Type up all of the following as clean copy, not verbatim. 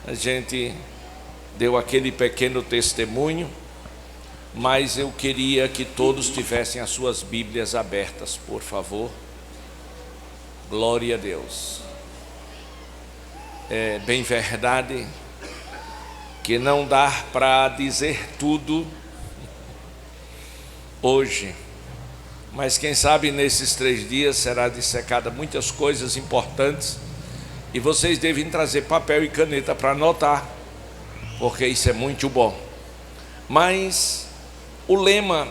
A gente deu aquele pequeno testemunho, mas eu queria que todos tivessem as suas Bíblias abertas, por favor. Glória a Deus. É bem verdade que não dá para dizer tudo hoje, mas quem sabe nesses 3 dias será dissecada muitas coisas importantes e vocês devem trazer papel e caneta para anotar, porque isso é muito bom. Mas o lema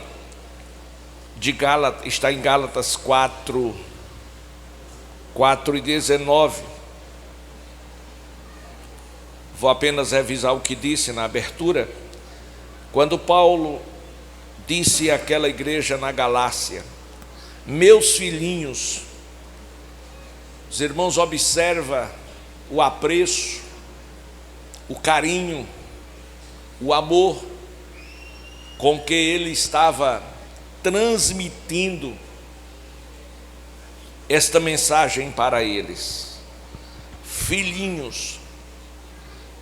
de Gálatas está em Gálatas 4:19. Vou apenas revisar o que disse na abertura. Quando Paulo disse àquela igreja na Galácia: meus filhinhos, os irmãos observam o apreço, o carinho, o amor com que ele estava transmitindo esta mensagem para eles. Filhinhos,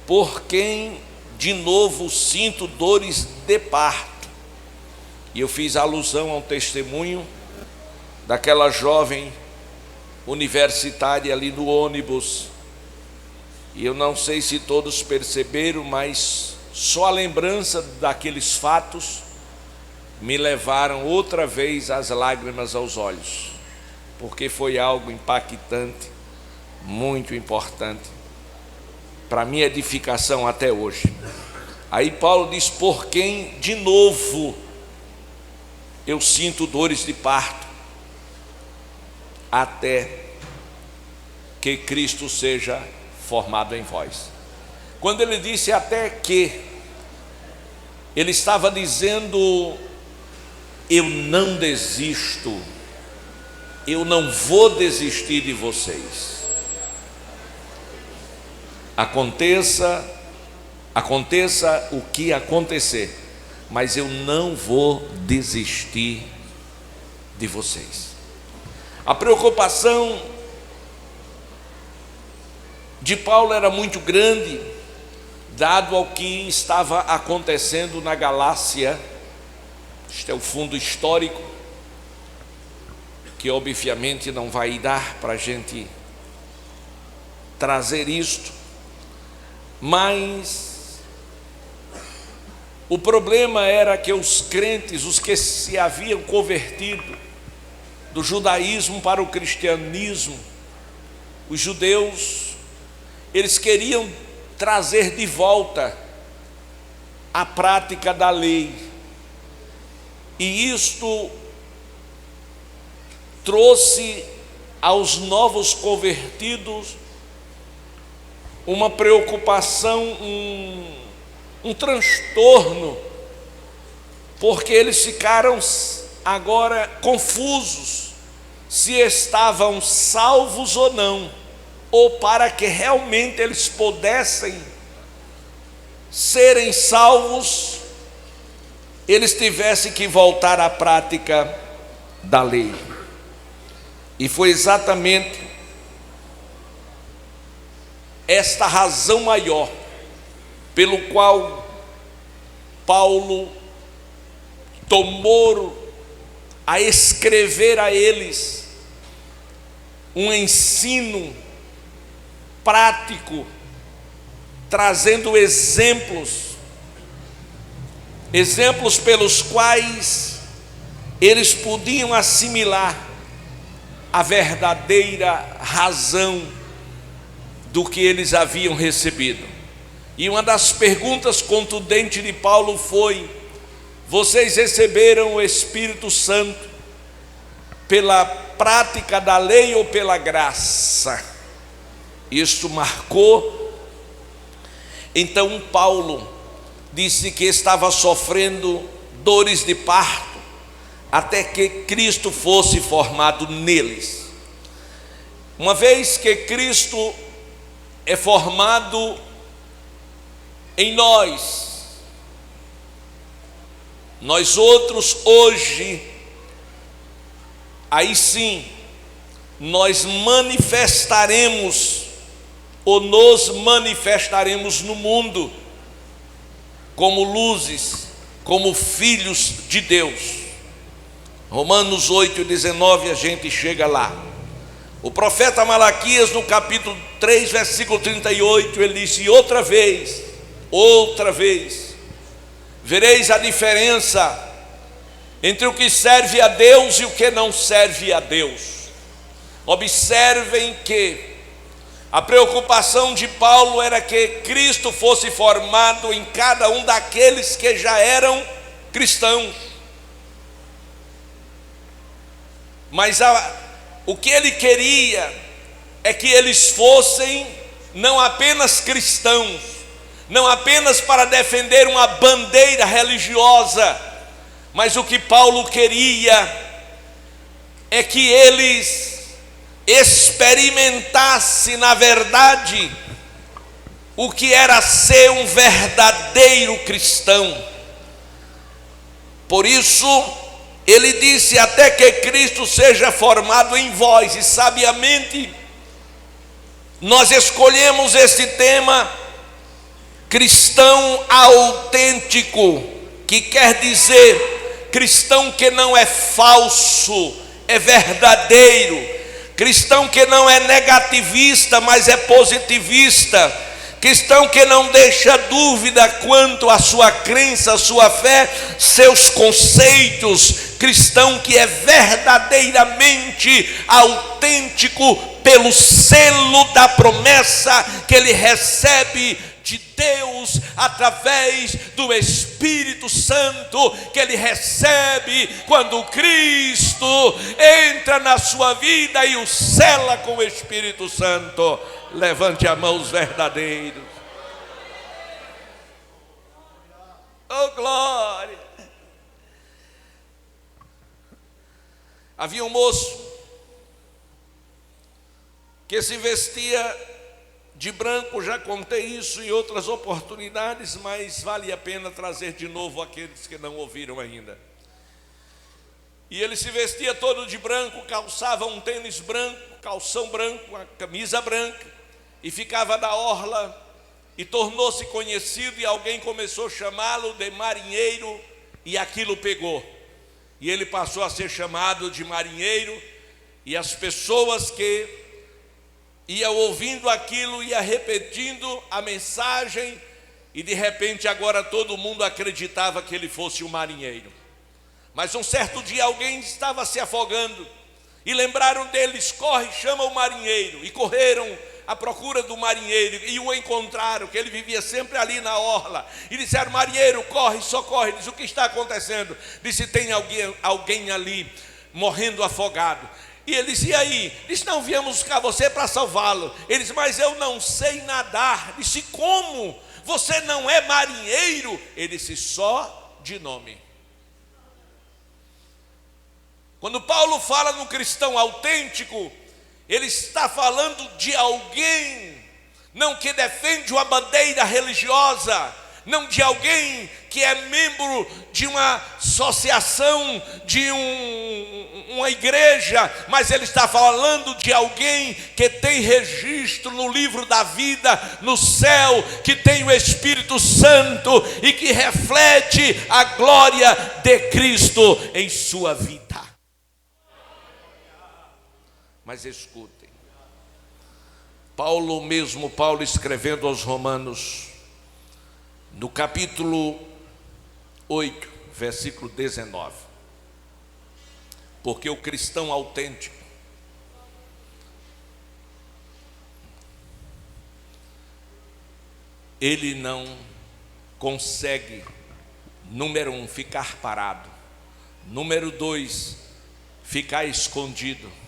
por quem de novo sinto dores de parto. E eu fiz alusão ao testemunho daquela jovem universitária ali no ônibus. E eu não sei se todos perceberam, mas só a lembrança daqueles fatos me levaram outra vez as lágrimas aos olhos, porque foi algo impactante, muito importante, para minha edificação até hoje. Aí Paulo diz: por quem de novo eu sinto dores de parto, até que Cristo seja formado em vós. Quando ele disse até que, ele estava dizendo: eu não desisto, eu não vou desistir de vocês. Aconteça o que acontecer, mas eu não vou desistir de vocês. A preocupação de Paulo era muito grande, dado ao que estava acontecendo na Galácia. Este é o fundo histórico, que obviamente não vai dar para a gente trazer isto, mas o problema era que os crentes, os que se haviam convertido do judaísmo para o cristianismo, os judeus, eles queriam trazer de volta a prática da lei, e isto trouxe aos novos convertidos uma preocupação, um transtorno, porque eles ficaram agora confusos se estavam salvos ou não, ou para que realmente eles pudessem serem salvos, eles tivessem que voltar à prática da lei. E foi exatamente esta razão maior pelo qual Paulo tomou a escrever a eles um ensino prático, trazendo exemplos pelos quais eles podiam assimilar a verdadeira razão do que eles haviam recebido. E uma das perguntas contundentes de Paulo foi: vocês receberam o Espírito Santo pela prática da lei ou pela graça? Isto marcou. Então Paulo disse que estava sofrendo dores de parto até que Cristo fosse formado neles. Uma vez que Cristo é formado em nós, nós outros hoje, aí sim, nós manifestaremos ou nos manifestaremos no mundo como luzes, como filhos de Deus. Romanos 8:19, a gente chega lá. O profeta Malaquias, no capítulo 3, versículo 38, ele disse: e outra vez, vereis a diferença entre o que serve a Deus e o que não serve a Deus. Observem que a preocupação de Paulo era que Cristo fosse formado em cada um daqueles que já eram cristãos. Mas o que ele queria é que eles fossem não apenas cristãos, não apenas para defender uma bandeira religiosa, mas o que Paulo queria é que eles experimentassem na verdade o que era ser um verdadeiro cristão. Por isso ele disse: até que Cristo seja formado em vós. E sabiamente nós escolhemos este tema, cristão autêntico, que quer dizer cristão que não é falso, é verdadeiro. Cristão que não é negativista, mas é positivista. Cristão que não deixa dúvida quanto à sua crença, à sua fé, seus conceitos. Cristão que é verdadeiramente autêntico pelo selo da promessa que ele recebe de Deus através do Espírito Santo, que ele recebe quando Cristo entra na sua vida e o sela com o Espírito Santo. Levante a mão os verdadeiros. Oh glória! Havia um moço que se vestia de branco. Já contei isso em outras oportunidades, mas vale a pena trazer de novo aqueles que não ouviram ainda. E ele se vestia todo de branco, calçava um tênis branco, calção branco, uma camisa branca, e ficava na orla, e tornou-se conhecido, e alguém começou a chamá-lo de marinheiro, e aquilo pegou, e ele passou a ser chamado de marinheiro, e as pessoas que ia ouvindo aquilo, ia repetindo a mensagem, e de repente agora todo mundo acreditava que ele fosse um marinheiro. Mas um certo dia alguém estava se afogando, e lembraram deles: corre, chama o marinheiro. E correram à procura do marinheiro, e o encontraram, que ele vivia sempre ali na orla, e disseram: marinheiro, corre, socorre. Diz: o que está acontecendo? Disse: tem alguém ali morrendo afogado. E ele disse: e aí? Disse: não, viemos buscar você para salvá-lo. Ele disse: mas eu não sei nadar. Disse: como? Você não é marinheiro? Ele disse: só de nome. Quando Paulo fala no cristão autêntico, ele está falando de alguém, não que defende uma bandeira religiosa, não de alguém que é membro de uma associação, de uma igreja, mas ele está falando de alguém que tem registro no livro da vida, no céu, que tem o Espírito Santo e que reflete a glória de Cristo em sua vida. Mas escutem, Paulo escrevendo aos Romanos, no capítulo 8, versículo 19, porque o cristão autêntico, ele não consegue, número 1, ficar parado, número 2, ficar escondido,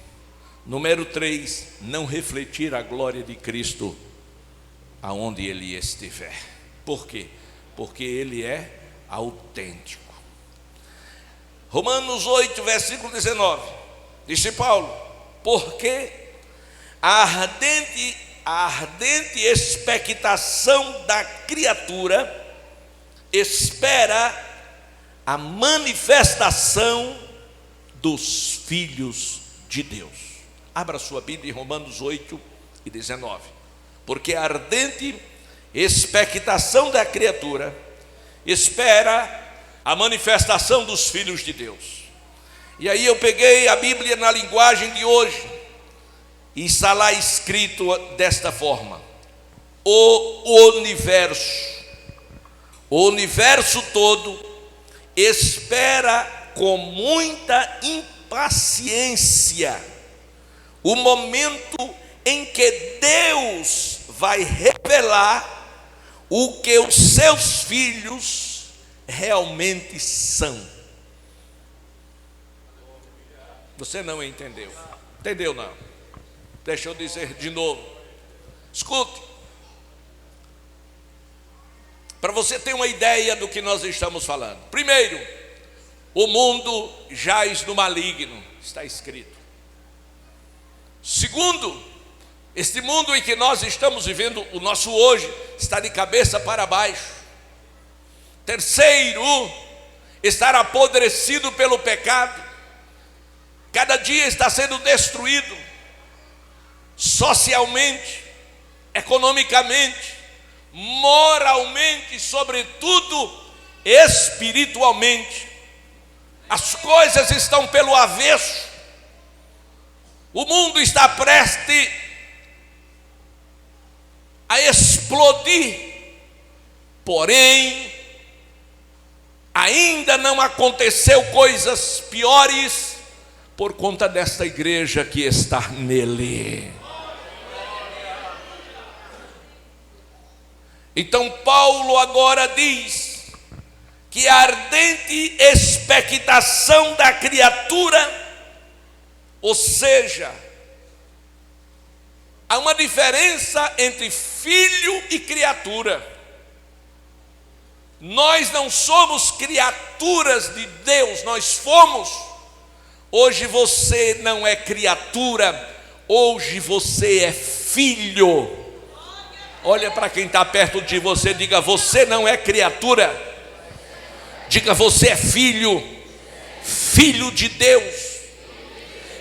número 3, não refletir a glória de Cristo aonde ele estiver. Por quê? Porque ele é autêntico. Romanos 8, versículo 19, disse Paulo: porque a ardente expectação da criatura espera a manifestação dos filhos de Deus. Abra sua Bíblia em Romanos 8 e 19. porque a ardente expectação da criatura espera a manifestação dos filhos de Deus. E aí eu peguei a Bíblia na linguagem de hoje, e está lá escrito desta forma: o universo todo espera com muita impaciência o momento em que Deus vai revelar o que os seus filhos realmente são. Você não entendeu? Entendeu não? Deixa eu dizer de novo. Escute. Para você ter uma ideia do que nós estamos falando. Primeiro, o mundo jaz no maligno, está escrito. Segundo, este mundo em que nós estamos vivendo, o nosso hoje, está de cabeça para baixo. Terceiro, estar apodrecido pelo pecado. Cada dia está sendo destruído, socialmente, economicamente, moralmente, sobretudo espiritualmente. As coisas estão pelo avesso. O mundo está prestes a explodir. Porém, ainda não aconteceu coisas piores por conta desta igreja que está nele. Então Paulo agora diz que a ardente expectação da criatura, ou seja, há uma diferença entre filho e criatura. Nós não somos criaturas de Deus, nós fomos. Hoje você não é criatura, hoje você é filho. Olha para quem está perto de você, diga: você não é criatura. Diga: você é filho, filho de Deus.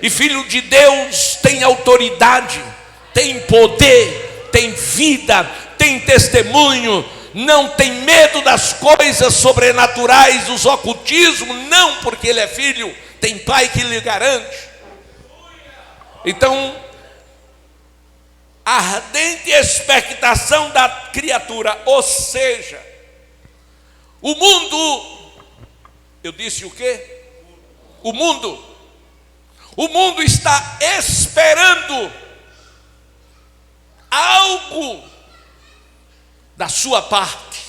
E filho de Deus tem autoridade, tem poder, tem vida, tem testemunho, não tem medo das coisas sobrenaturais, dos ocultismos, não, porque ele é filho, tem pai que lhe garante. Então, a ardente expectação da criatura, ou seja, o mundo, eu disse o quê? O mundo está esperando algo da sua parte.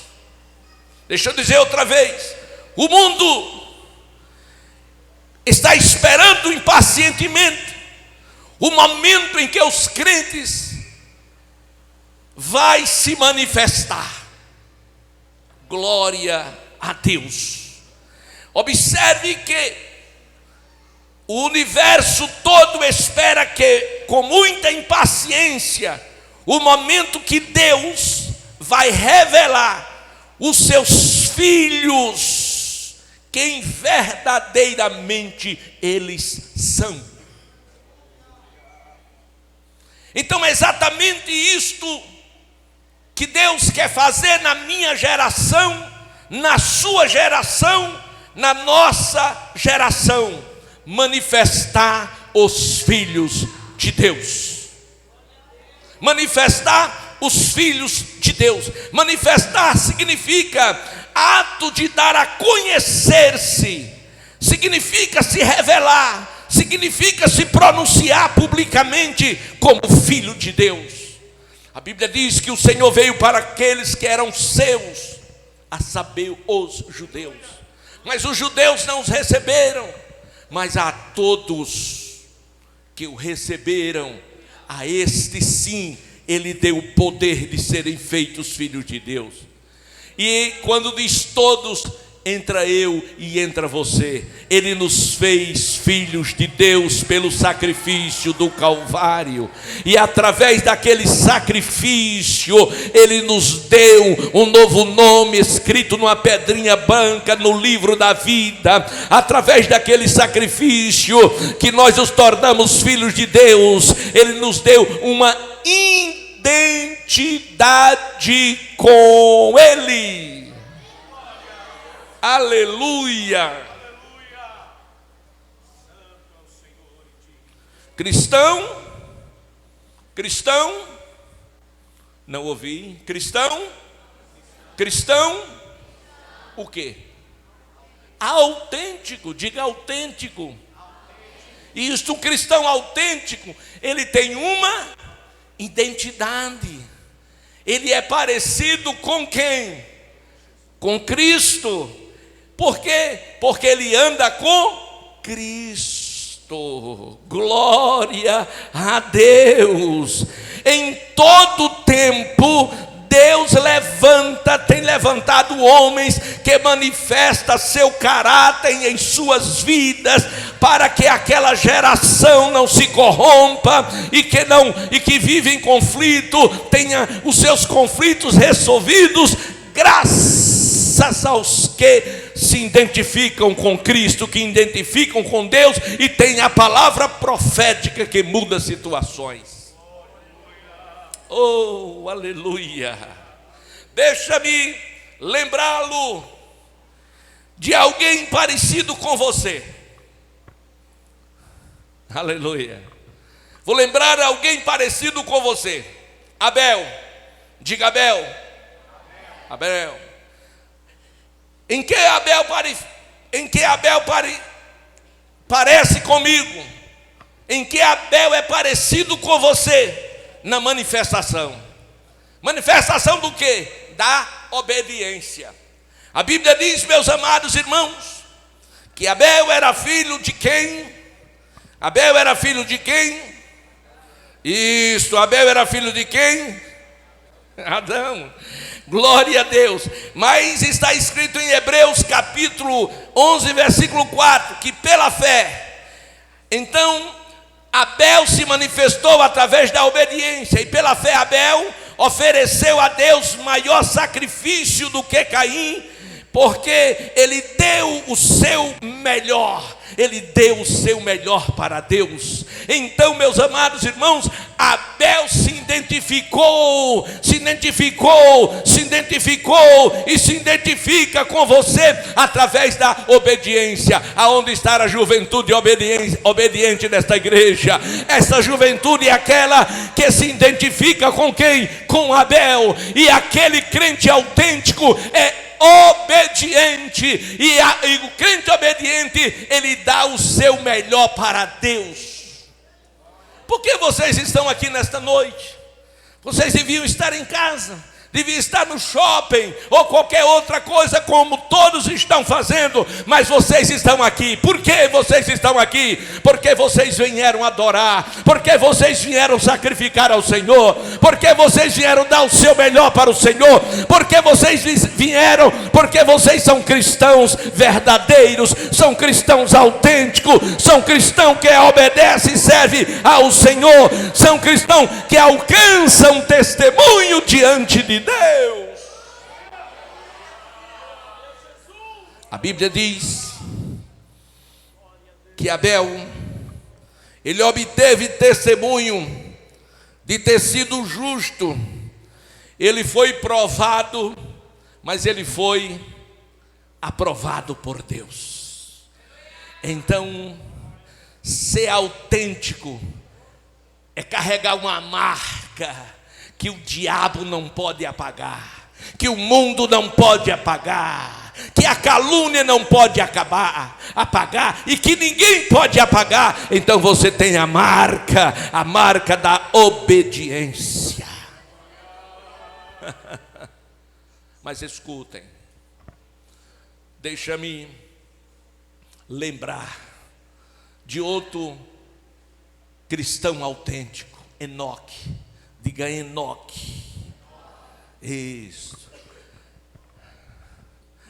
Deixa eu dizer outra vez: o mundo está esperando impacientemente o momento em que os crentes vai se manifestar. Glória a Deus. Observe que o universo todo espera que, com muita impaciência, o momento que Deus vai revelar os seus filhos, quem verdadeiramente eles são. Então é exatamente isto que Deus quer fazer na minha geração, na sua geração, na nossa geração: manifestar os filhos de Deus. Manifestar os filhos de Deus. Manifestar significa ato de dar a conhecer-se, significa se revelar, significa se pronunciar publicamente como filho de Deus. A Bíblia diz que o Senhor veio para aqueles que eram seus, a saber, os judeus. Mas os judeus não os receberam. Mas a todos que o receberam, a este sim, ele deu o poder de serem feitos filhos de Deus. E quando diz todos, entra eu e entra você. Ele nos fez filhos de Deus pelo sacrifício do Calvário. E através daquele sacrifício, Ele nos deu um novo nome escrito numa pedrinha branca no livro da vida. Através daquele sacrifício que nós nos tornamos filhos de Deus, Ele nos deu uma identidade identidade com Ele. Aleluia. Cristão, não ouvi, cristão, o quê? Autêntico, diga autêntico. E isto, um cristão autêntico, ele tem uma identidade. Ele é parecido com quem? Com Cristo. Por quê? Porque ele anda com Cristo. Glória a Deus. Em todo tempo Deus tem levantado homens que manifestam seu caráter em suas vidas, para que aquela geração não se corrompa e que vive em conflito, tenha os seus conflitos resolvidos, graças aos que se identificam com Cristo, que identificam com Deus e tem a palavra profética que muda situações. Oh, aleluia. Deixa-me lembrá-lo de alguém parecido com você. Aleluia. Vou lembrar alguém parecido com você. Abel. Diga Abel. Abel. Em que Abel parece comigo? Em que Abel é parecido com você? Na manifestação. Manifestação do quê? Da obediência. A Bíblia diz, meus amados irmãos, que Abel era filho de quem? Abel era filho de quem? Isso, Abel era filho de quem? Adão. Glória a Deus. Mas está escrito em Hebreus capítulo 11, versículo 4, que pela fé, então Abel se manifestou através da obediência, e pela fé Abel ofereceu a Deus maior sacrifício do que Caim, porque ele deu o seu melhor. Ele deu o seu melhor para Deus. Então, meus amados irmãos, Abel se identificou e se identifica com você através da obediência. Aonde está a juventude obediente nesta igreja? Essa juventude é aquela que se identifica com quem? Com Abel. E aquele crente autêntico é obediente, e o crente obediente, ele dá o seu melhor para Deus. Por que vocês estão aqui nesta noite? Vocês deviam estar em casa, deviam estar no shopping ou qualquer outra coisa, como todos estão fazendo, mas vocês estão aqui. Por que vocês estão aqui? Porque vocês vieram adorar, porque vocês vieram sacrificar ao Senhor, porque vocês vieram dar o seu melhor para o Senhor, porque vocês vieram, porque vocês são cristãos verdadeiros, são cristãos autênticos, são cristãos que obedecem e servem ao Senhor, são cristãos que alcançam testemunho diante de Deus. A Bíblia diz que Abel, ele obteve testemunho de ter sido justo. Ele foi provado, mas ele foi aprovado por Deus. Então, ser autêntico é carregar uma marca que o diabo não pode apagar, que o mundo não pode apagar, que a calúnia não pode apagar e que ninguém pode apagar. Então você tem a marca da obediência. Mas escutem, deixa-me lembrar de outro cristão autêntico, Enoque. Diga Enoque. Isso.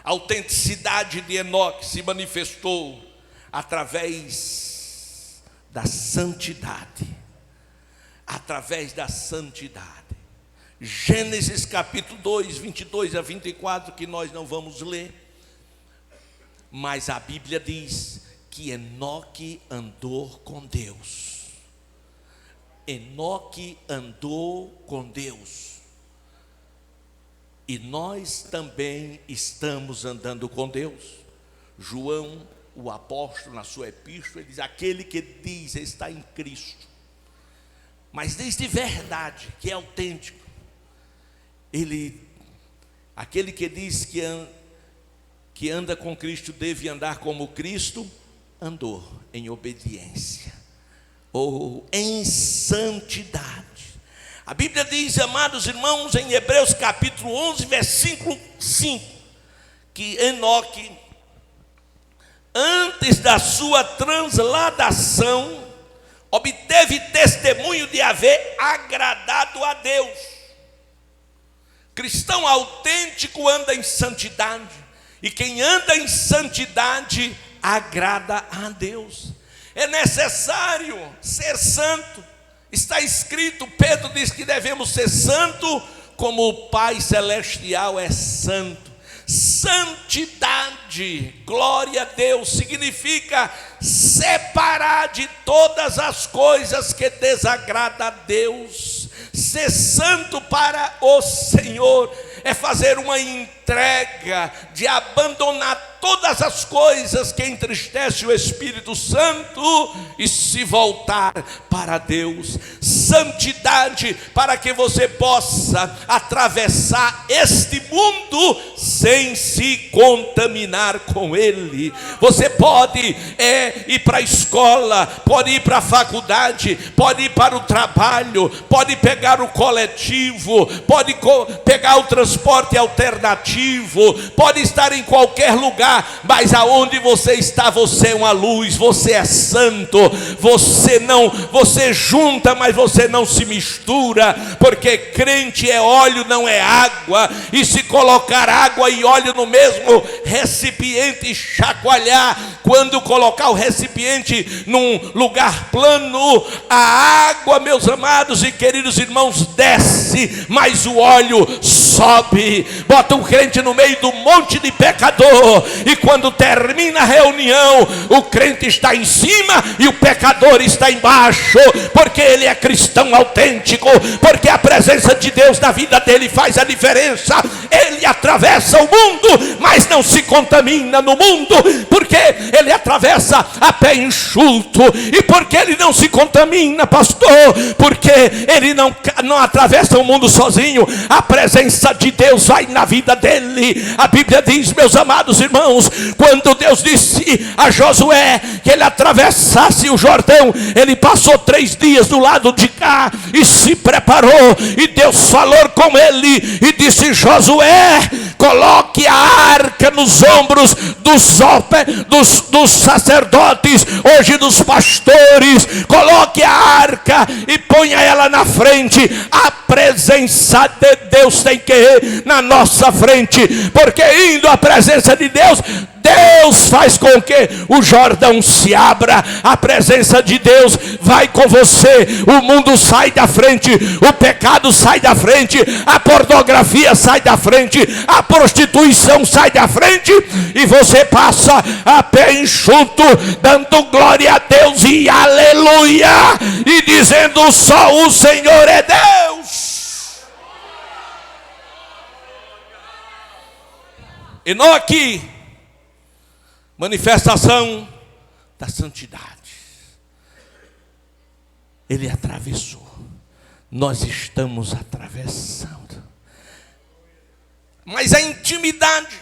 A autenticidade de Enoque se manifestou através da santidade. Através da santidade. Gênesis capítulo 2, 22 a 24, que nós não vamos ler. Mas a Bíblia diz que Enoque andou com Deus. Enoque andou com Deus. E nós também estamos andando com Deus. João, o apóstolo, na sua epístola, ele diz: aquele que diz está em Cristo, mas diz de verdade, que é autêntico. Aquele que diz que anda com Cristo deve andar como Cristo andou, em obediência ou em santidade. A Bíblia diz, amados irmãos, em Hebreus capítulo 11, versículo 5, que Enoque, antes da sua transladação, obteve testemunho de haver agradado a Deus. Cristão autêntico anda em santidade, e quem anda em santidade agrada a Deus. É necessário ser santo. Está escrito, Pedro diz que devemos ser santo como o Pai Celestial é santo. Santidade, glória a Deus, significa separar de todas as coisas que desagradam a Deus. Ser santo para o Senhor é fazer uma entrega de abandonar todas as coisas que entristecem o Espírito Santo e se voltar para Deus. Santidade para que você possa atravessar este mundo sem se contaminar com ele. Você pode ir para a escola, pode ir para a faculdade, pode ir para o trabalho, pode pegar o coletivo, pode pegar o transporte alternativo, pode estar em qualquer lugar, mas aonde você está, você é uma luz, você é santo. Você junta, mas você não se mistura, porque crente é óleo, não é água. E se colocar água e óleo no mesmo recipiente e chacoalhar, quando colocar o recipiente num lugar plano, a água, meus amados e queridos irmãos, desce, mas o óleo sobe. Bota um crente no meio do monte de pecador, e quando termina a reunião, o crente está em cima e o pecador está embaixo, porque ele é cristão autêntico, porque a presença de Deus na vida dele faz a diferença. Ele atravessa o mundo, mas não se contamina no mundo, porque ele atravessa a pé enxuto. E porque ele não se contamina, pastor? Porque ele não atravessa o mundo sozinho. A presença de Deus vai na vida dele. A Bíblia diz, meus amados irmãos, quando Deus disse a Josué que ele atravessasse o Jordão, ele passou 3 dias do lado de cá e se preparou, e Deus falou com ele e disse: Josué, coloque a arca nos ombros dos sacerdotes, hoje dos pastores. Coloque a arca e ponha ela na frente. A presença de Deus tem que ir na nossa frente, porque indo à presença de Deus, Deus faz com que o Jordão se abra. A presença de Deus vai com você. O mundo sai da frente, o pecado sai da frente, a pornografia sai da frente, a prostituição sai da frente, e você passa a pé enxuto, dando glória a Deus e aleluia, e dizendo: só o Senhor é Deus. Enoque, manifestação da santidade. Ele atravessou. Nós estamos atravessando. Mas a intimidade,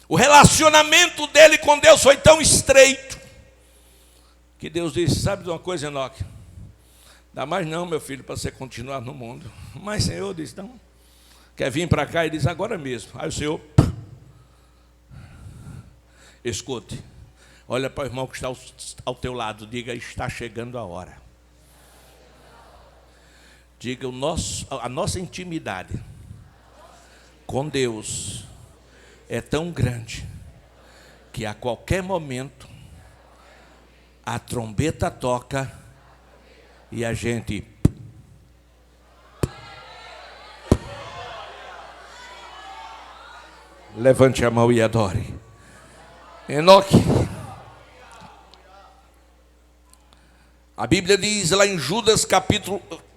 o relacionamento dele com Deus foi tão estreito, que Deus disse: sabe de uma coisa, Enoque? Dá mais não, meu filho, para você continuar no mundo. Mas o Senhor disse: não. Quer vir para cá? Ele diz: agora mesmo. Aí o Senhor: escute, olha para o irmão que está ao teu lado, diga: está chegando a hora. Diga: a nossa intimidade com Deus é tão grande que a qualquer momento a trombeta toca e a gente levante a mão e adore. Enoque, A Bíblia diz lá em Judas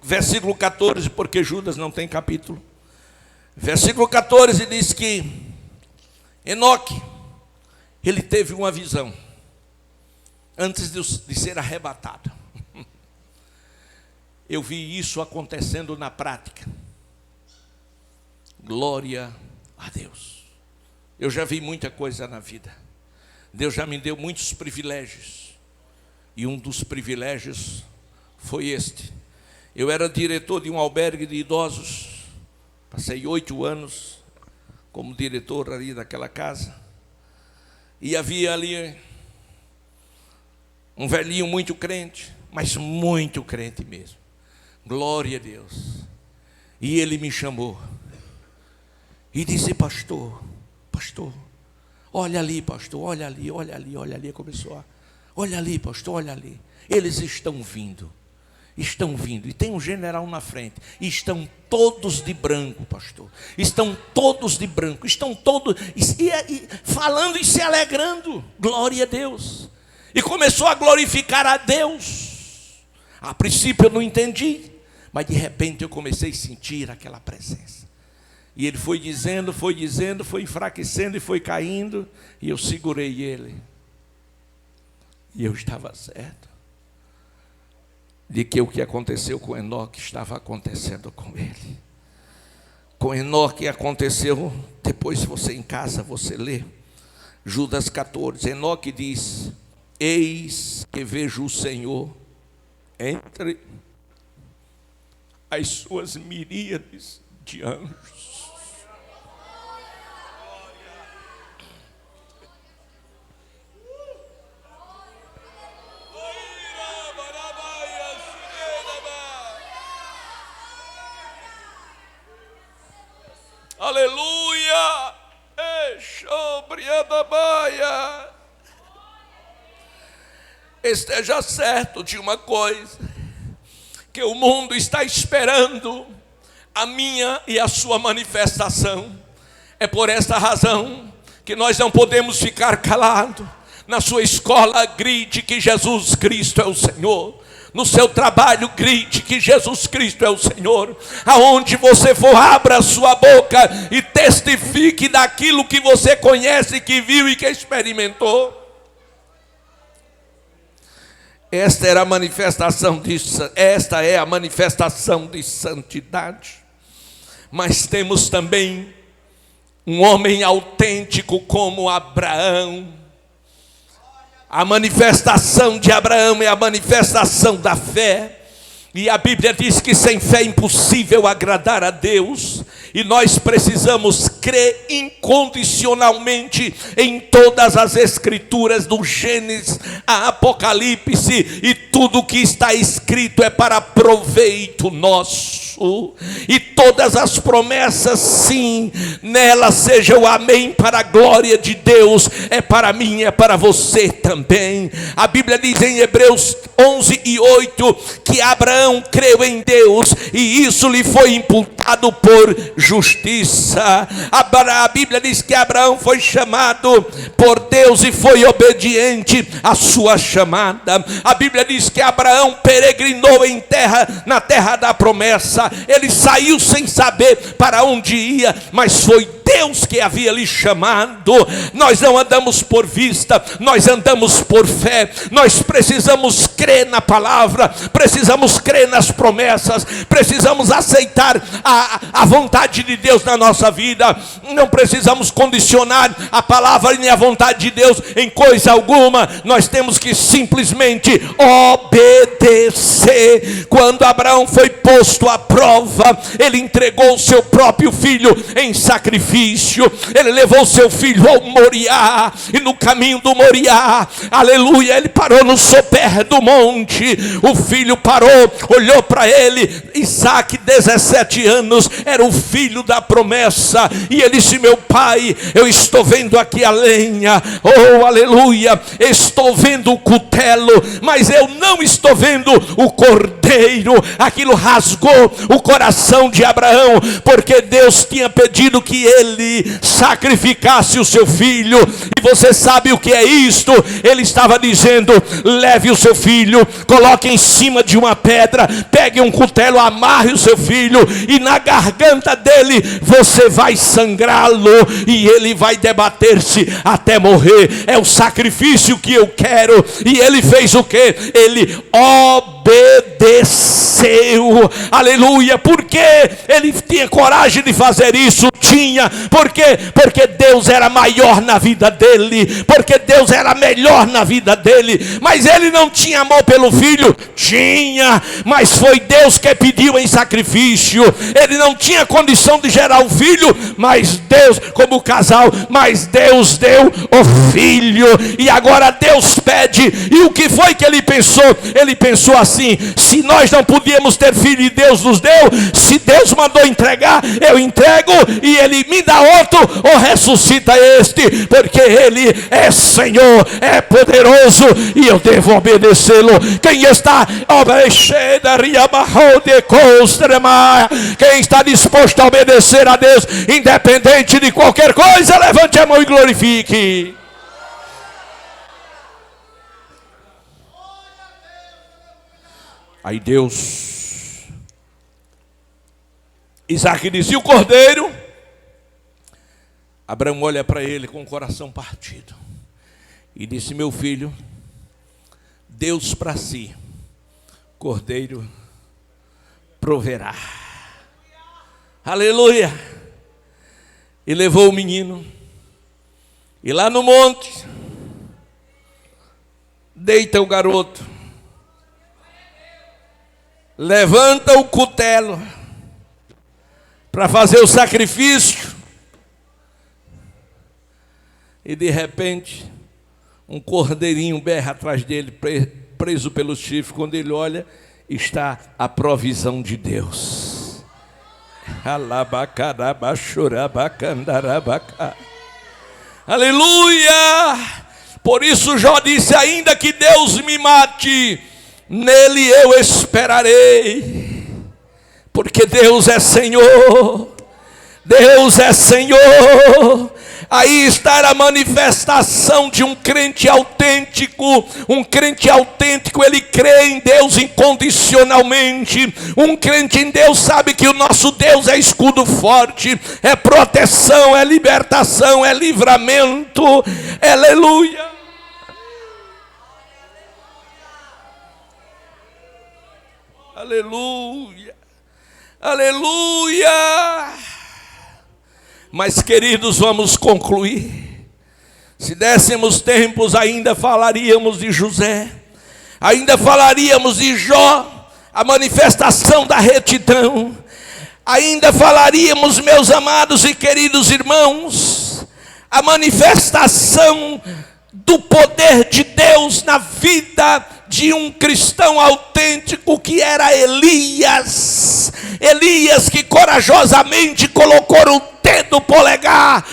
versículo 14, porque Judas não tem capítulo. Versículo 14 diz que Enoque, ele teve uma visão antes de ser arrebatado. Eu vi isso acontecendo na prática. Glória a Deus. Eu já vi muita coisa na vida. Deus já me deu muitos privilégios. E um dos privilégios foi este. Eu era diretor de um albergue de idosos. Passei 8 anos como diretor ali daquela casa. E havia ali um velhinho muito crente, mas muito crente mesmo. Glória a Deus. E ele me chamou e disse: pastor, olha ali, pastor, olha ali. Começou a: olha ali, pastor, olha ali. Eles estão vindo. E tem um general na frente. E estão todos de branco, pastor. Estão todos de branco. Estão todos falando e se alegrando. Glória a Deus. E começou a glorificar a Deus. A princípio eu não entendi, mas de repente eu comecei a sentir aquela presença. E ele foi dizendo, foi enfraquecendo e foi caindo. E eu segurei ele. E eu estava certo de que o que aconteceu com Enoque estava acontecendo com ele. Com Enoque aconteceu, depois você em casa, você lê, Judas 14, Enoque diz: eis que vejo o Senhor entre as suas miríades de anjos. Aleluia! Esteja certo de uma coisa, que o mundo está esperando a minha e a sua manifestação. É por esta razão que nós não podemos ficar calados. Na sua escola, grite que Jesus Cristo é o Senhor. No seu trabalho, grite que Jesus Cristo é o Senhor. Aonde você for, abra a sua boca e testifique daquilo que você conhece, que viu e que experimentou. Esta é a manifestação de santidade. Mas temos também um homem autêntico como Abraão. A manifestação de Abraão é a manifestação da fé. E a Bíblia diz que sem fé é impossível agradar a Deus. E nós precisamos crer incondicionalmente em todas as escrituras, do Gênesis a Apocalipse. E tudo que está escrito é para proveito nosso. E todas as promessas, sim, nelas seja o amém para a glória de Deus. É para mim, é para você também. A Bíblia diz em Hebreus 11:8 que Abraão creu em Deus e isso lhe foi imputado por justiça. A Bíblia diz que Abraão foi chamado por Deus e foi obediente à sua chamada. A Bíblia diz que Abraão peregrinou na terra da promessa. Ele saiu sem saber para onde ia, mas foi Deus que havia lhe chamado. Nós não andamos por vista, nós andamos por fé. Nós precisamos crer na palavra, precisamos crer nas promessas, precisamos aceitar a vontade de Deus na nossa vida. Não precisamos condicionar a palavra nem a vontade de Deus em coisa alguma. Nós temos que simplesmente obedecer. Quando Abraão foi posto à prova, ele entregou o seu próprio filho em sacrifício. Ele levou seu filho ao Moriá, e no caminho do Moriá, aleluia, ele parou no sopé do monte. O filho parou, olhou para ele. Isaac, 17 anos, era o filho filho da promessa. E ele disse: meu pai, eu estou vendo aqui a lenha, oh aleluia, estou vendo o cutelo, mas eu não estou vendo o cordeiro. Aquilo rasgou o coração de Abraão, porque Deus tinha pedido que ele sacrificasse o seu filho. E você sabe o que é isto? Ele estava dizendo: leve o seu filho, coloque em cima de uma pedra, pegue um cutelo, amarre o seu filho, e na garganta dele você vai sangrá-lo, e ele vai debater-se até morrer. É o sacrifício que eu quero. E ele fez o quê? Ele obedeceu, aleluia. Por que ele tinha coragem de fazer isso? Tinha, por quê? Porque Deus era maior na vida dele, porque Deus era melhor na vida dele. Mas ele não tinha amor pelo filho? Tinha, mas foi Deus que pediu em sacrifício. Ele não tinha condição de gerar um filho, mas Deus, como casal, mas Deus deu o filho. E agora Deus pede. E o que foi que ele pensou? Ele pensou assim: se nós não podíamos ter filho e Deus nos deu, se Deus mandou entregar, eu entrego, e ele me dá outro, ou ressuscita este, porque ele é Senhor, é poderoso, e eu devo obedecê-lo. Quem está quem está disposto a obedecer a Deus, independente de qualquer coisa, levante a mão e glorifique. Aí Deus, Isaac disse: e o cordeiro? Abraão olha para ele com o coração partido e disse: meu filho, Deus para si, cordeiro proverá. Aleluia. E levou o menino, e lá no monte deita o garoto, levanta o cutelo para fazer o sacrifício, e de repente um cordeirinho berra atrás dele, preso pelo chifre. Quando ele olha, está a provisão de Deus. Aleluia. Por isso Jó disse: ainda que Deus me mate, nele eu esperarei, porque Deus é Senhor, Deus é Senhor. Aí está a manifestação de um crente autêntico. Um crente autêntico, ele crê em Deus incondicionalmente. Um crente em Deus sabe que o nosso Deus é escudo forte, é proteção, é libertação, é livramento. Aleluia. Aleluia. Aleluia. Mas, queridos, vamos concluir. Se dessemos tempos, ainda falaríamos de José, ainda falaríamos de Jó, a manifestação da retidão, ainda falaríamos, meus amados e queridos irmãos, a manifestação do poder de Deus na vida de um cristão autêntico, que era Elias. Elias, que corajosamente colocou o dedo polegar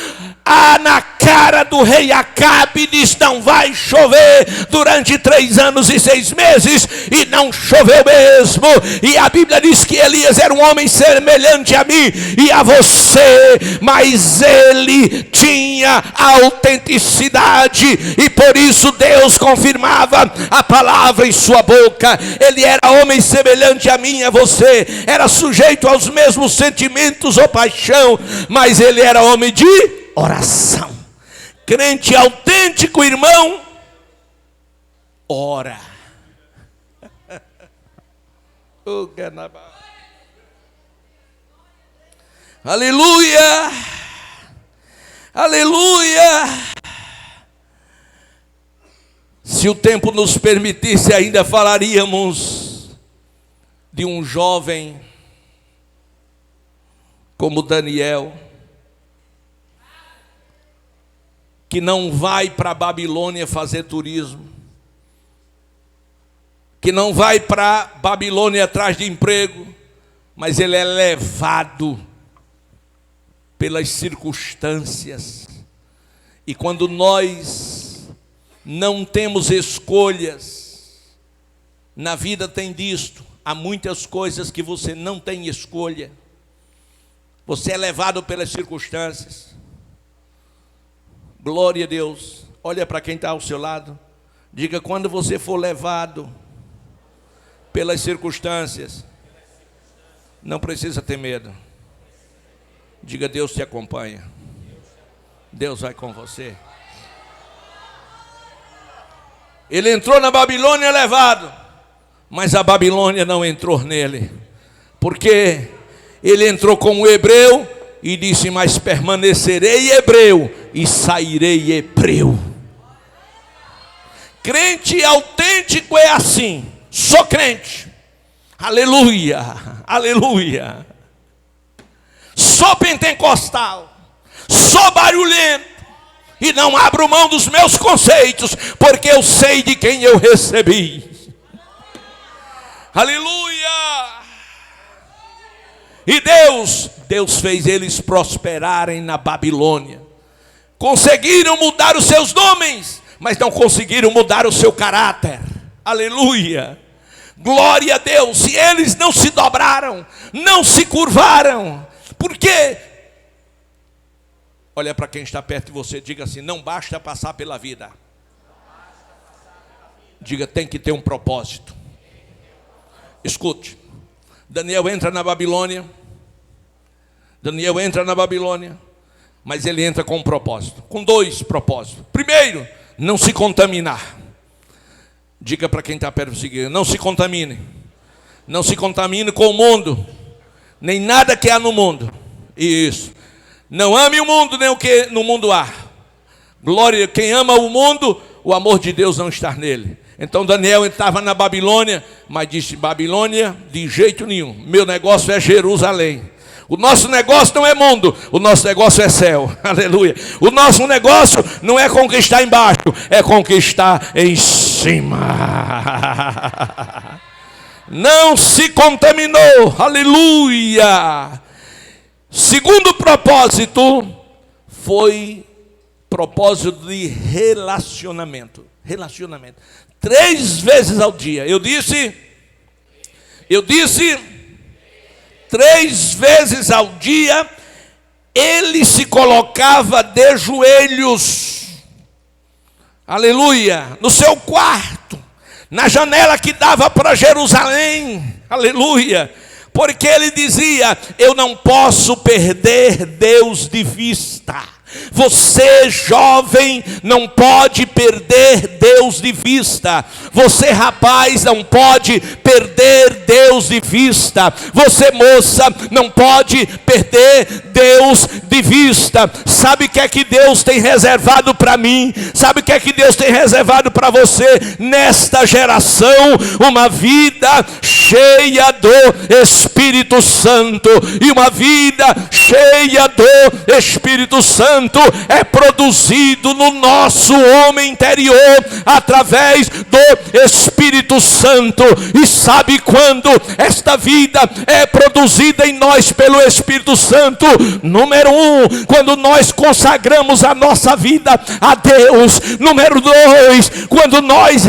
na cara do rei Acabe, e diz: não vai chover durante 3 anos e 6 meses, e não choveu mesmo. E a Bíblia diz que Elias era um homem semelhante a mim e a você, mas ele tinha autenticidade, e por isso Deus confirmava a palavra em sua boca. Ele era homem semelhante a mim e a você, era sujeito aos mesmos sentimentos ou paixão, mas ele era homem de oração. Crente autêntico, irmão, ora. Aleluia. Aleluia. Se o tempo nos permitisse, ainda falaríamos de um jovem como Daniel, que não vai para a Babilônia fazer turismo, que não vai para a Babilônia atrás de emprego, mas ele é levado pelas circunstâncias. E quando nós não temos escolhas, na vida tem disto, há muitas coisas que você não tem escolha. Você é levado pelas circunstâncias. Glória a Deus. Olha para quem está ao seu lado. Diga: quando você for levado pelas circunstâncias, não precisa ter medo. Diga: Deus te acompanha. Deus vai com você. Ele entrou na Babilônia levado, mas a Babilônia não entrou nele, porque ele entrou como hebreu e disse: mas permanecerei hebreu e sairei hebreu. Crente autêntico é assim. Sou crente, aleluia, aleluia. Sou pentecostal, sou barulhento e não abro mão dos meus conceitos, porque eu sei de quem eu recebi. Aleluia. E Deus fez eles prosperarem na Babilônia. Conseguiram mudar os seus nomes, mas não conseguiram mudar o seu caráter. Aleluia. Glória a Deus. E eles não se dobraram, não se curvaram. Por quê? Olha para quem está perto de você, diga assim: não basta passar pela vida. Diga: tem que ter um propósito. Escute. Daniel entra na Babilônia. Daniel entra na Babilônia, mas ele entra com um propósito, com dois propósitos. Primeiro, não se contaminar. Diga para quem está perto de você: não se contamine. Não se contamine com o mundo, nem nada que há no mundo. Isso. Não ame o mundo, nem o que no mundo há. Glória, quem ama o mundo, o amor de Deus não está nele. Então Daniel estava na Babilônia, mas disse: Babilônia, de jeito nenhum. Meu negócio é Jerusalém. O nosso negócio não é mundo, o nosso negócio é céu. Aleluia. O nosso negócio não é conquistar embaixo, é conquistar em cima. Não se contaminou. Aleluia. Segundo propósito foi propósito de relacionamento. Relacionamento. 3 vezes ao dia. Eu disse 3 vezes ao dia ele se colocava de joelhos. Aleluia. No seu quarto, na janela que dava para Jerusalém. Aleluia. Porque ele dizia: eu não posso perder Deus de vista. Você, jovem, não pode perder Deus de vista. Você, rapaz, não pode perder Deus de vista. Você, moça, não pode perder Deus de vista. Sabe o que é que Deus tem reservado para mim? Sabe o que é que Deus tem reservado para você nesta geração? Uma vida cheia do Espírito Santo. E uma vida cheia do Espírito Santo é produzido no nosso homem interior através do Espírito Santo. E sabe quando esta vida é produzida em nós pelo Espírito Santo? Número 1, quando nós consagramos a nossa vida a Deus. Número 2, quando nós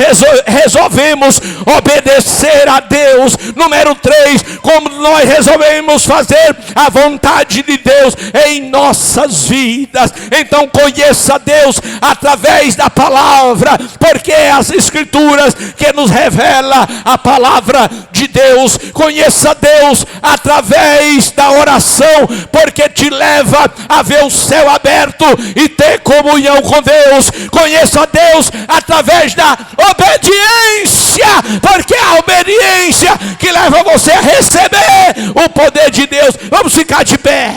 resolvemos obedecer a Deus. Número 3, como nós resolvemos fazer a vontade de Deus em nossas vidas. Então conheça Deus através da palavra, porque é as escrituras que nos revela a palavra de Deus. Conheça Deus através da oração, porque te leva a ver o céu aberto e ter comunhão com Deus. Conheça Deus através da obediência, porque é a obediência que leva você a receber o poder de Deus. Vamos ficar de pé.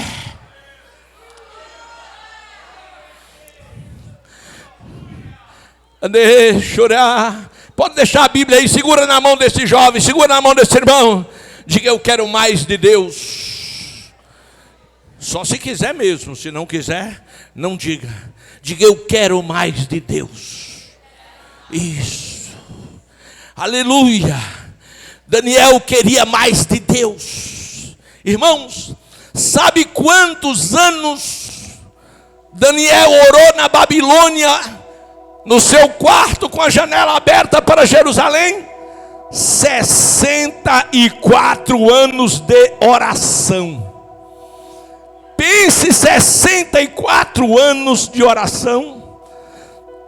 Chorar. Pode deixar a Bíblia aí, segura na mão desse jovem, segura na mão desse irmão. Diga: eu quero mais de Deus. Só se quiser mesmo, se não quiser, não diga. Diga: eu quero mais de Deus. Isso. Aleluia. Daniel queria mais de Deus. Irmãos, Sabe quantos anos Daniel orou na Babilônia, no seu quarto com a janela aberta para Jerusalém? 64 anos de oração. Pense, 64 anos de oração.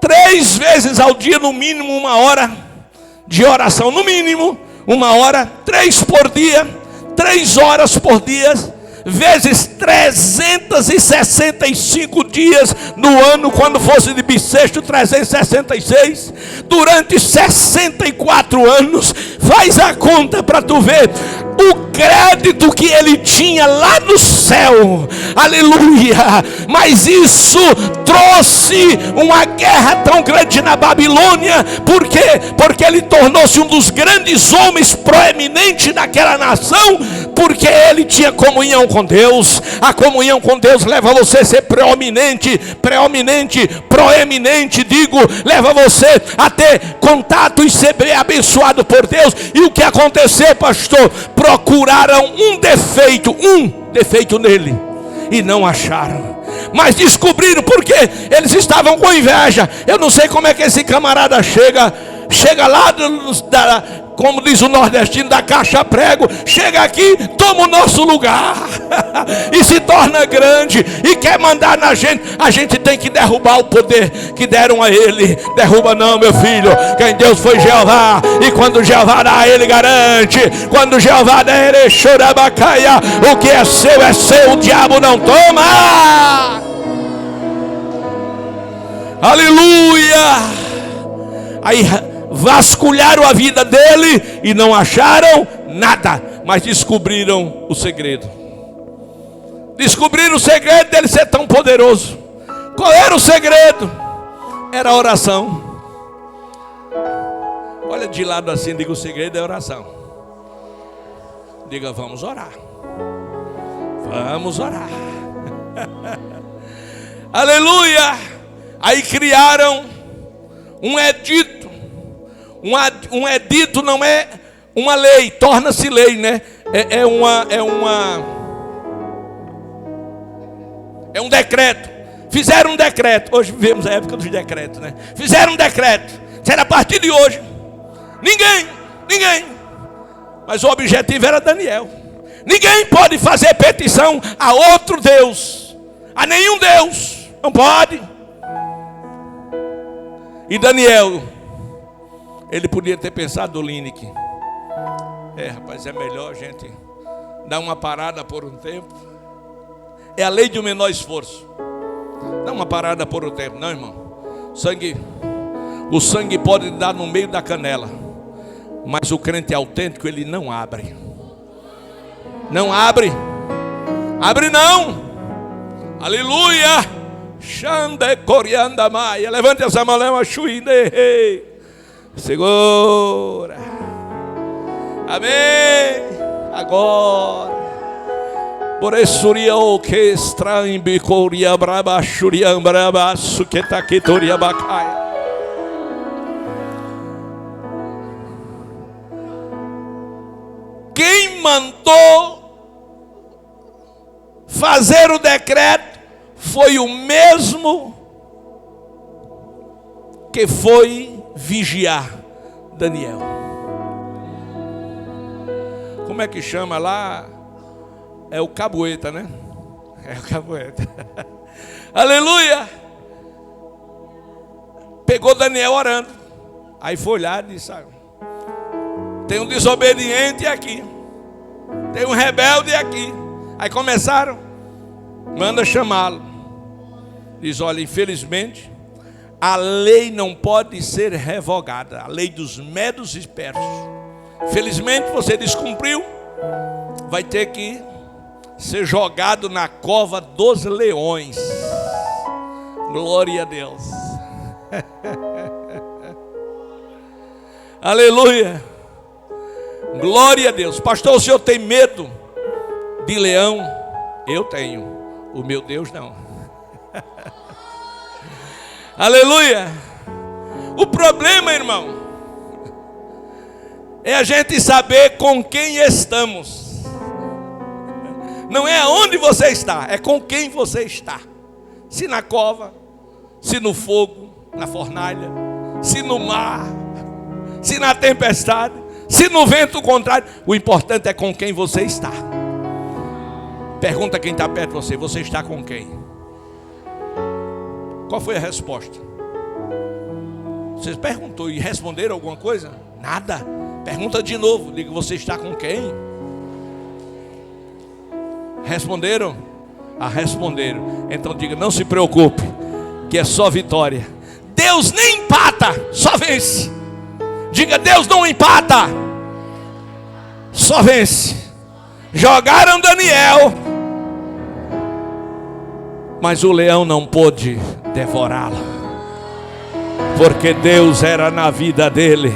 3 vezes ao dia, no mínimo 1 hora de oração. No mínimo 1 hora, 3 por dia, 3 horas por dia, vezes 365 dias no ano, quando fosse de bissexto, 366, durante 64 anos. Faz a conta para tu ver o crédito que ele tinha lá no céu, aleluia. Mas isso trouxe uma guerra tão grande na Babilônia. Por quê? Porque ele tornou-se um dos grandes homens proeminentes daquela nação, porque ele tinha comunhão com Deus. A comunhão com Deus leva você a ser proeminente, digo, leva você a ter contato e ser abençoado por Deus. E o que aconteceu, pastor? Procuraram um defeito nele e não acharam, mas descobriram, porque eles estavam com inveja. Eu não sei como é que esse camarada chega lá como diz o nordestino, da caixa prego, chega aqui, toma o nosso lugar e se torna grande e quer mandar na gente. A gente tem que derrubar o poder que deram a ele. Derruba não, meu filho. Quem Deus foi Jeová, e quando Jeová dá, ele garante. Quando Jeová der, ele chorabacaia. O que é seu, o diabo não toma. Aleluia. Aí vasculharam a vida dele e não acharam nada, mas descobriram o segredo. Descobriram o segredo dele ser tão poderoso. Qual era o segredo? Era a oração. Olha de lado assim, diga: o segredo é a oração. Diga: vamos orar. Vamos orar. Aleluia. Aí criaram um edito. Um edito não é uma lei, torna-se lei, né? É um decreto. Fizeram um decreto. Hoje vivemos a época dos decretos, né? Fizeram um decreto. Será a partir de hoje. Ninguém. Mas o objetivo era Daniel. Ninguém pode fazer petição a outro Deus, a nenhum Deus. Não pode. E Daniel, ele podia ter pensado, Linick, rapaz, é melhor a gente dar uma parada por um tempo. É a lei do menor esforço. Dá uma parada por um tempo. Não, irmão. O sangue pode dar no meio da canela, mas o crente autêntico, ele não abre. Não abre. Abre não. Aleluia. Xande corianda maia. Levante essa mão, leva chuinde. Segura. Amém. Agora. Por isso o que estranho bicoria braba churiam braba suqueta quetoria bacaia. Quem mandou fazer o decreto foi o mesmo que foi vigiar Daniel. Como é que chama lá? É o cabueta, né? É o cabueta. Aleluia. Pegou Daniel orando. Aí foi olhar e disse: tem um desobediente aqui, tem um rebelde aqui. Aí começaram. Manda chamá-lo. Diz: olha, infelizmente a lei não pode ser revogada, a lei dos medos e persas. Felizmente você descumpriu, vai ter que ser jogado na cova dos leões. Glória a Deus. Aleluia. Glória a Deus. Pastor, o senhor tem medo de leão? Eu tenho. O meu Deus não. Aleluia. O problema, irmão, é a gente saber com quem estamos. Não é onde você está, é com quem você está. Se na cova, se no fogo, na fornalha, se no mar, se na tempestade, se no vento contrário, o importante é com quem você está. Pergunta quem está perto de você: você está com quem? Qual foi a resposta? Você perguntou e responderam alguma coisa? Nada. Pergunta de novo, diga: você está com quem? Responderam? Responderam. Então diga: não se preocupe, que é só vitória. Deus nem empata, só vence. Diga: Deus não empata, só vence. Jogaram Daniel, mas o leão não pôde devorá-lo, porque Deus era na vida dele.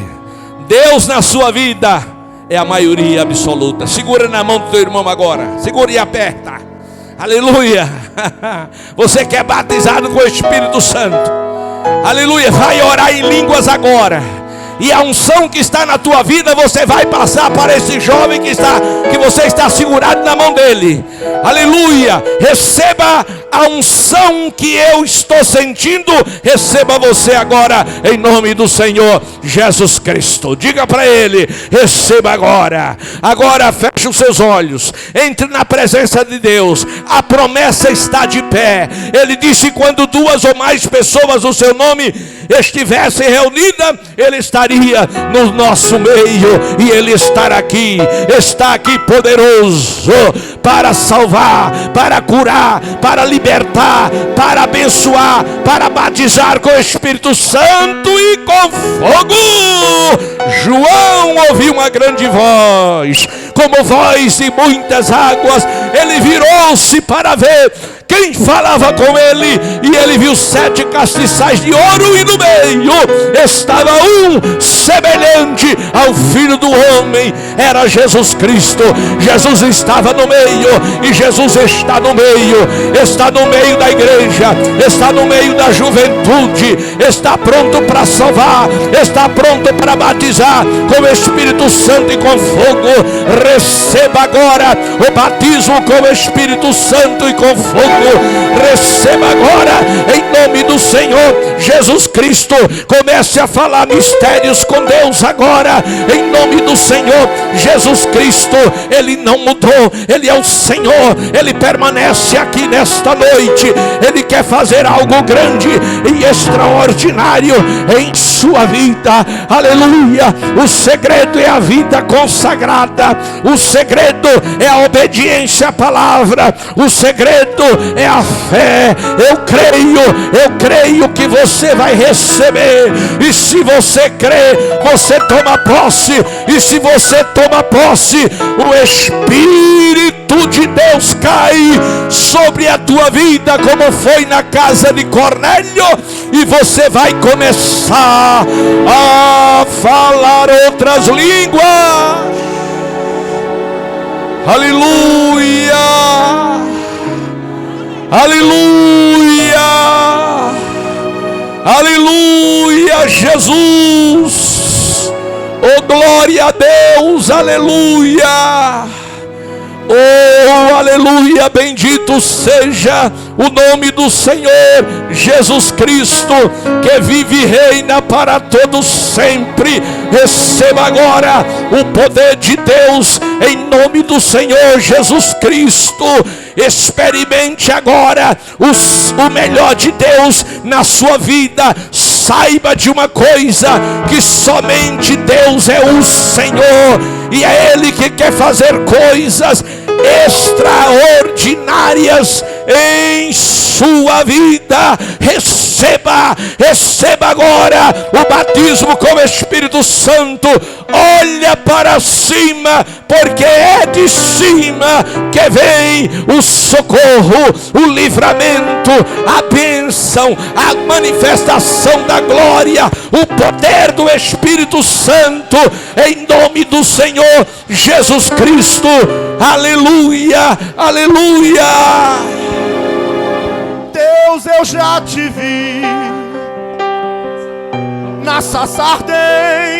Deus na sua vida é a maioria absoluta. Segura na mão do teu irmão agora, segura e aperta. Aleluia. Você que é batizado com o Espírito Santo, aleluia, vai orar em línguas agora. E a unção que está na tua vida, você vai passar para esse jovem que você está segurado na mão dele. Aleluia. Receba a unção que eu estou sentindo. Receba você agora, em nome do Senhor Jesus Cristo. Diga para ele: receba agora. Agora feche os seus olhos, entre na presença de Deus. A promessa está de pé. Ele disse: quando 2 ou mais pessoas o seu nome estivessem reunidas, ele estaria no nosso meio. E ele está aqui poderoso para salvar, para curar, para libertar, para abençoar, para batizar com o Espírito Santo e com fogo. João ouviu uma grande voz, como voz de muitas águas. Ele virou-se para ver quem falava com ele, e ele viu 7 castiçais de ouro, e no meio estava um semelhante ao Filho do Homem. Era Jesus Cristo. Jesus estava no meio, e Jesus está no meio da igreja, está no meio da juventude, está pronto para salvar, está pronto para batizar com o Espírito Santo e com fogo. Receba agora o batismo com o Espírito Santo e com fogo. Receba agora, em nome do Senhor Jesus Cristo. Comece a falar mistérios com Deus agora, em nome do Senhor Jesus Cristo. Ele não mudou, Ele é o Senhor. Ele permanece aqui nesta noite. Ele quer fazer algo grande e extraordinário em sua vida. Aleluia. O segredo é a vida consagrada. O segredo é a obediência à palavra. O segredo é a fé. Eu creio que você vai receber. E se você crê, você toma posse. E se você toma posse, o Espírito de Deus cai sobre a tua vida, como foi na casa de Cornélio, e você vai começar a falar outras línguas. Aleluia. Aleluia. Aleluia, Jesus. Oh, glória a Deus. Aleluia. Oh, aleluia, bendito seja o nome do Senhor Jesus Cristo, que vive e reina para todos sempre. Receba agora o poder de Deus, em nome do Senhor Jesus Cristo. Experimente agora o melhor de Deus na sua vida. Saiba de uma coisa, que somente Deus é o Senhor, e é Ele que quer fazer coisas extraordinárias em sua vida. Receba agora o batismo com o Espírito Santo. Olha para cima, porque é de cima que vem o socorro, o livramento, a bênção, a manifestação da glória, o poder do Espírito Santo, em nome do Senhor Jesus Cristo. Aleluia, aleluia. Deus, eu já te vi na sarça ardente